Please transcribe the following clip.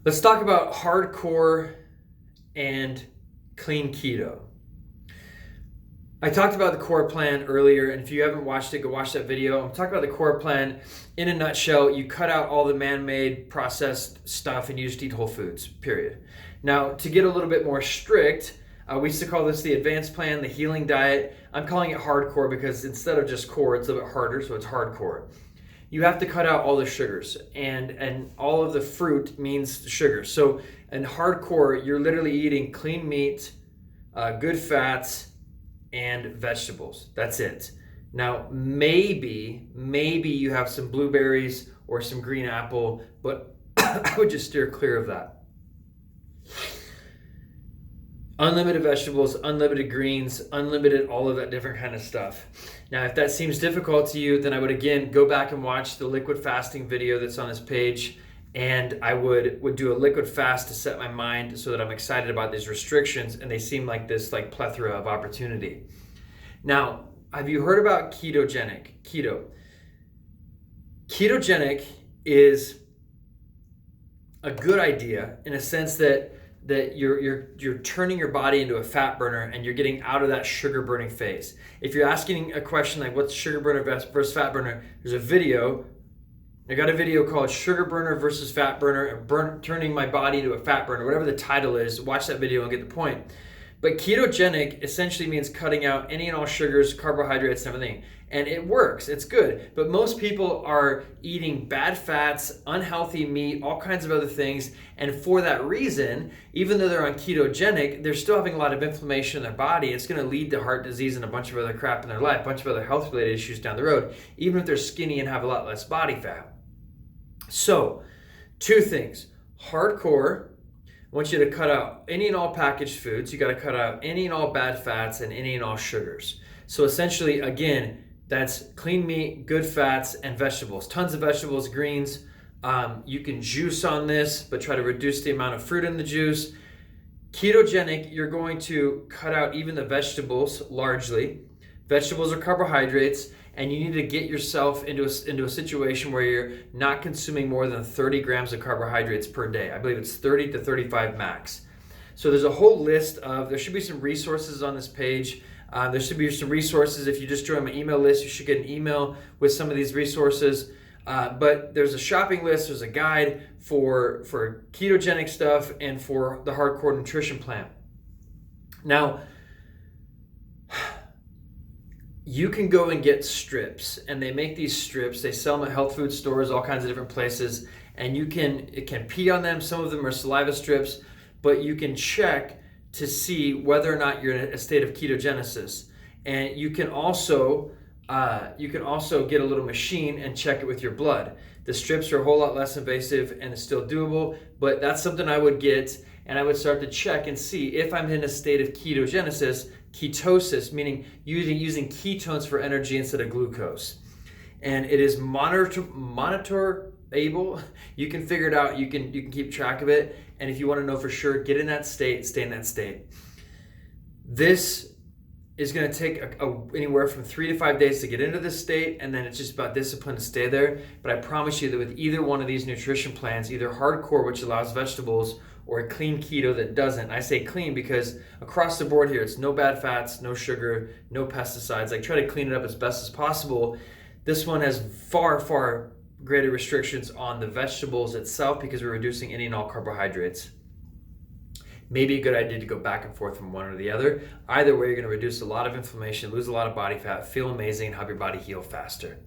Let's talk about HardCore and KleenKeto. I talked about the core plan earlier, and if you haven't watched it, go watch that video. I'm talking about the core plan. In a nutshell, you cut out all the man-made processed stuff and you just eat whole foods, period. Now, to get a little bit more strict, we used to call this the advanced plan, the healing diet. I'm calling it HardCore because instead of just core, it's a bit harder, so it's HardCore. You have to cut out all the sugars, and all of the fruit means sugar. So in HardCore, you're literally eating clean meat, good fats, and vegetables. That's it. Now, maybe you have some blueberries or some green apple, but I would just steer clear of that. Unlimited vegetables, unlimited greens, unlimited all of that different kind of stuff. Now, if that seems difficult to you, then I would again go back and watch the liquid fasting video that's on this page, and I would do a liquid fast to set my mind so that I'm excited about these restrictions and they seem like this plethora of opportunity. Now, have you heard about keto? Ketogenic is a good idea in a sense that you're turning your body into a fat burner and you're getting out of that sugar burning phase. If you're asking a question like what's sugar burner versus fat burner, there's a video. I got a video called Sugar Burner versus Fat Burner and turning my body into a fat burner, whatever the title is. Watch that video and get the point. But ketogenic essentially means cutting out any and all sugars, carbohydrates, and everything. And it works, it's good. But most people are eating bad fats, unhealthy meat, all kinds of other things. And for that reason, even though they're on ketogenic, they're still having a lot of inflammation in their body. It's gonna lead to heart disease and a bunch of other crap in their life, a bunch of other health-related issues down the road, even if they're skinny and have a lot less body fat. So, two things. HardCore, I want you to cut out any and all packaged foods. You got to cut out any and all bad fats and any and all sugars. So essentially, again, that's clean meat, good fats, and vegetables. Tons of vegetables, greens. You can juice on this, but try to reduce the amount of fruit in the juice. Ketogenic, you're going to cut out even the vegetables largely. Vegetables are carbohydrates, and you need to get yourself into a situation where you're not consuming more than 30 grams of carbohydrates per day. I believe it's 30 to 35 max. So there's a whole list there should be some resources on this page. There should be some resources. If you just join my email list, you should get an email with some of these resources. But there's a shopping list, there's a guide for ketogenic stuff and for the HardCore nutrition plan. Now, you can go and get strips, and they make these strips. They sell them at health food stores, all kinds of different places, and it can pee on them. Some of them are saliva strips, but you can check to see whether or not you're in a state of ketogenesis. And you can also get a little machine and check it with your blood. The strips are a whole lot less invasive and it's still doable, but that's something I would get, and I would start to check and see if I'm in a state of ketogenesis, ketosis, meaning using ketones for energy instead of glucose. And it is monitorable. You can figure it out. You can keep track of it. And if you want to know for sure, get in that state, stay in that state. This is going to take anywhere from 3 to 5 days to get into this state, and then it's just about discipline to stay there. But I promise you that with either one of these nutrition plans, either HardCore, which allows vegetables, or a KleenKeto that doesn't. I say clean because across the board here, it's no bad fats, no sugar, no pesticides. I try to clean it up as best as possible. This one has far, far greater restrictions on the vegetables itself because we're reducing any and all carbohydrates. Maybe a good idea to go back and forth from one or the other. Either way, you're going to reduce a lot of inflammation, lose a lot of body fat, feel amazing, and have your body heal faster.